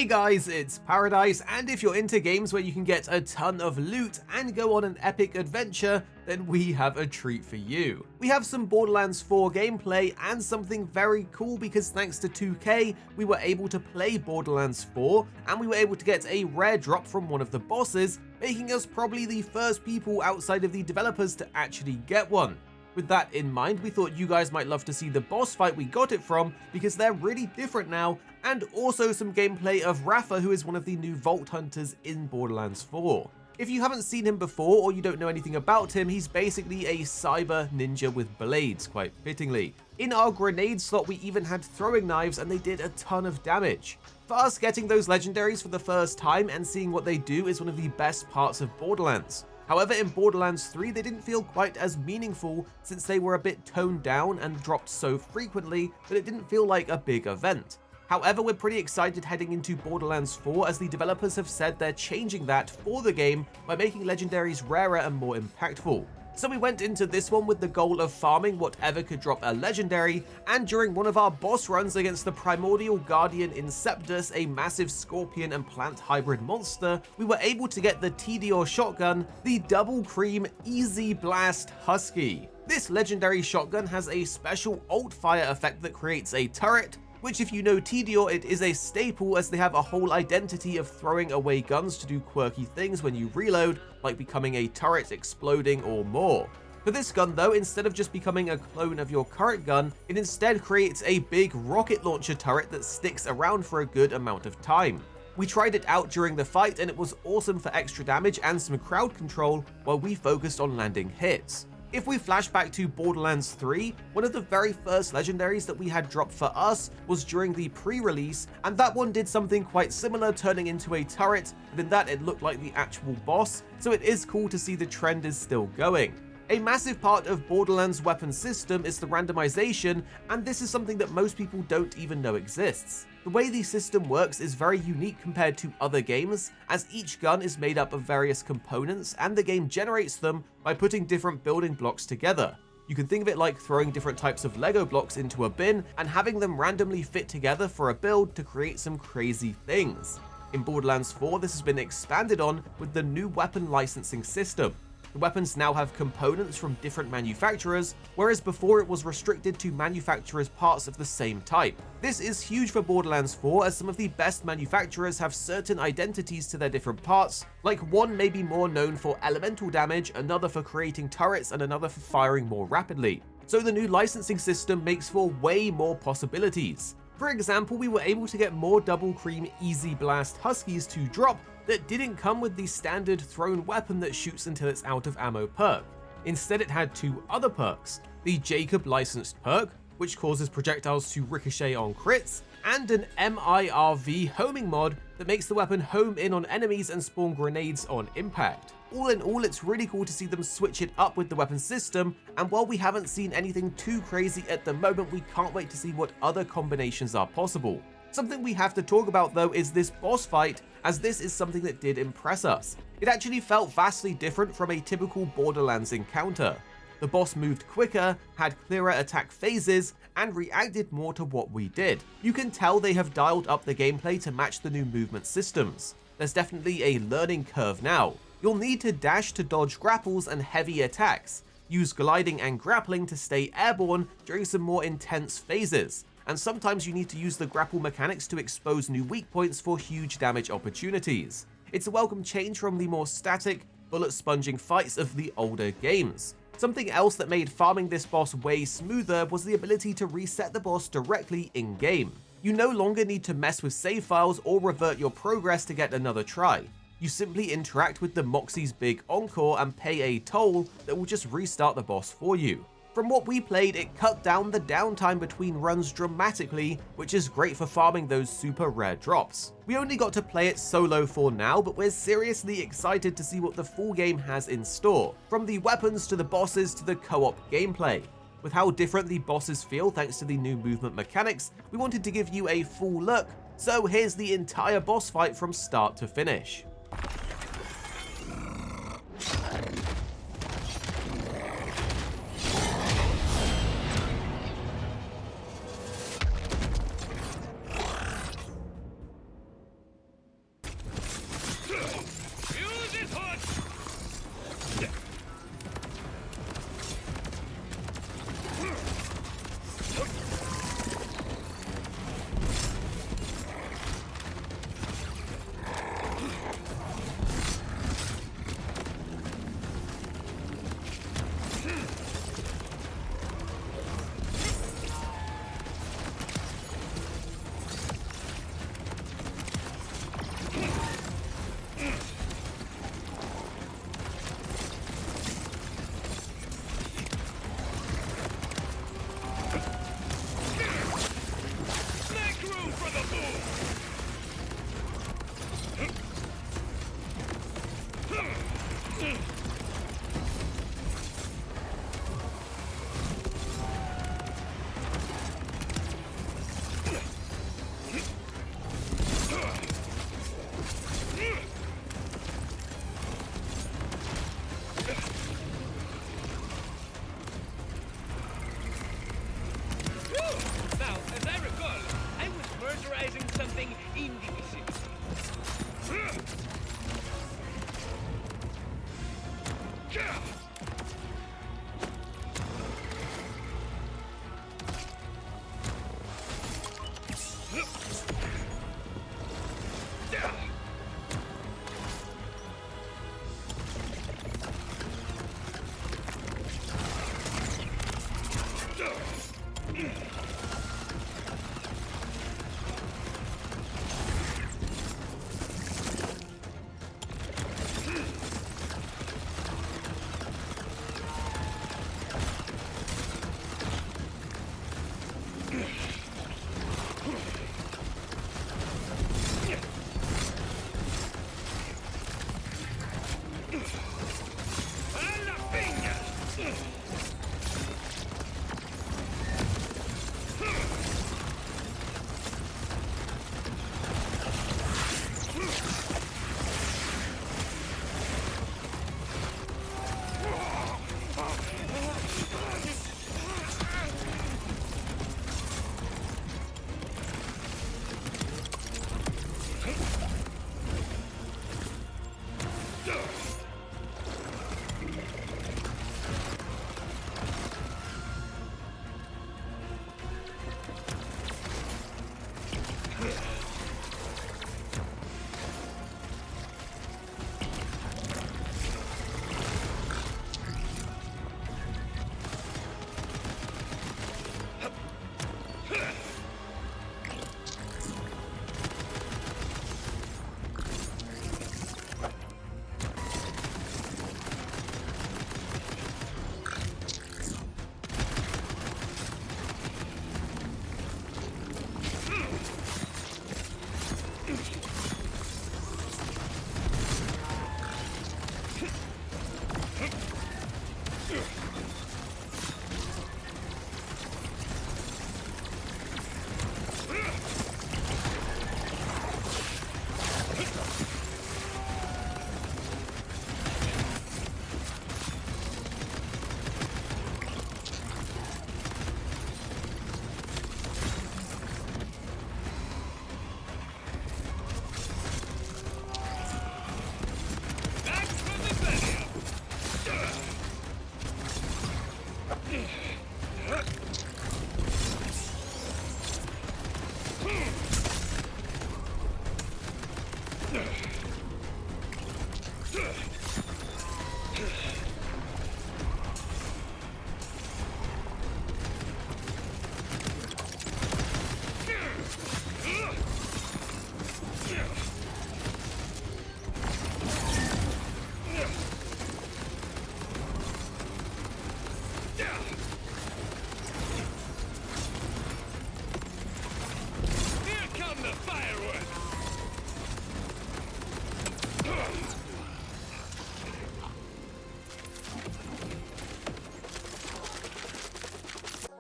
Hey guys, it's Paradise, and if you're into games where you can get a ton of loot and go on an epic adventure, then we have a treat for you. We have some Borderlands 4 gameplay and something very cool because thanks to 2K, we were able to play Borderlands 4 and we were able to get a rare drop from one of the bosses, making us probably the first people outside of the developers to actually get one. With that in mind, we thought you guys might love to see the boss fight we got it from because they're really different now, and also some gameplay of Rafa, who is one of the new Vault Hunters in Borderlands 4. If you haven't seen him before or you don't know anything about him, he's basically a cyber ninja with blades, quite fittingly. In our grenade slot, we even had throwing knives and they did a ton of damage. For us, getting those legendaries for the first time and seeing what they do is one of the best parts of Borderlands. However, in Borderlands 3, they didn't feel quite as meaningful since they were a bit toned down and dropped so frequently that it didn't feel like a big event. However, we're pretty excited heading into Borderlands 4 as the developers have said they're changing that for the game by making legendaries rarer and more impactful. So we went into this one with the goal of farming whatever could drop a legendary, and during one of our boss runs against the Primordial Guardian Inceptus, a massive scorpion and plant hybrid monster, we were able to get the TDR shotgun, the Double-Creme EZ-Blast Husky. This legendary shotgun has a special alt fire effect that creates a turret, which if you know TDR, it is a staple as they have a whole identity of throwing away guns to do quirky things when you reload, like becoming a turret, exploding, or more. For this gun though, instead of just becoming a clone of your current gun, it instead creates a big rocket launcher turret that sticks around for a good amount of time. We tried it out during the fight and it was awesome for extra damage and some crowd control while we focused on landing hits. If we flash back to Borderlands 3, one of the very first legendaries that we had dropped for us was during the pre-release, and that one did something quite similar, turning into a turret, but in that it looked like the actual boss, so it is cool to see the trend is still going. A massive part of Borderlands' weapon system is the randomization, and this is something that most people don't even know exists. The way the system works is very unique compared to other games, as each gun is made up of various components and the game generates them by putting different building blocks together. You can think of it like throwing different types of Lego blocks into a bin and having them randomly fit together for a build to create some crazy things. In Borderlands 4, this has been expanded on with the new weapon licensing system. The weapons now have components from different manufacturers, whereas before it was restricted to manufacturers' parts of the same type. This is huge for Borderlands 4 as some of the best manufacturers have certain identities to their different parts, like one may be more known for elemental damage, another for creating turrets, and another for firing more rapidly. So the new licensing system makes for way more possibilities. For example, we were able to get more Double-Creme EZ-Blast Huskies to drop that didn't come with the standard thrown weapon that shoots until it's out of ammo perk. Instead, it had two other perks, the Jacob licensed perk, which causes projectiles to ricochet on crits, and an MIRV homing mod that makes the weapon home in on enemies and spawn grenades on impact. All in all, it's really cool to see them switch it up with the weapon system, and while we haven't seen anything too crazy at the moment, we can't wait to see what other combinations are possible. Something we have to talk about though is this boss fight, as this is something that did impress us. It actually felt vastly different from a typical Borderlands encounter. The boss moved quicker, had clearer attack phases, and reacted more to what we did. You can tell they have dialed up the gameplay to match the new movement systems. There's definitely a learning curve now. You'll need to dash to dodge grapples and heavy attacks, use gliding and grappling to stay airborne during some more intense phases, and sometimes you need to use the grapple mechanics to expose new weak points for huge damage opportunities. It's a welcome change from the more static, bullet-sponging fights of the older games. Something else that made farming this boss way smoother was the ability to reset the boss directly in-game. You no longer need to mess with save files or revert your progress to get another try. You simply interact with the Moxie's big encore and pay a toll that will just restart the boss for you. From what we played, it cut down the downtime between runs dramatically, which is great for farming those super rare drops. We only got to play it solo for now, but we're seriously excited to see what the full game has in store, from the weapons to the bosses to the co-op gameplay. With how different the bosses feel thanks to the new movement mechanics, we wanted to give you a full look, so here's the entire boss fight from start to finish. Use it, hook! Now, as I recall, I was murderizing something in the vicinity.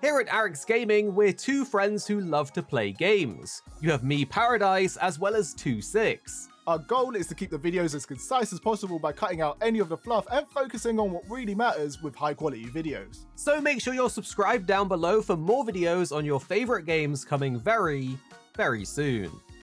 Here at Arix Gaming, we're two friends who love to play games. You have me, Paradise, as well as 2-6. Our goal is to keep the videos as concise as possible by cutting out any of the fluff and focusing on what really matters with high quality videos. So make sure you're subscribed down below for more videos on your favorite games coming very, very soon.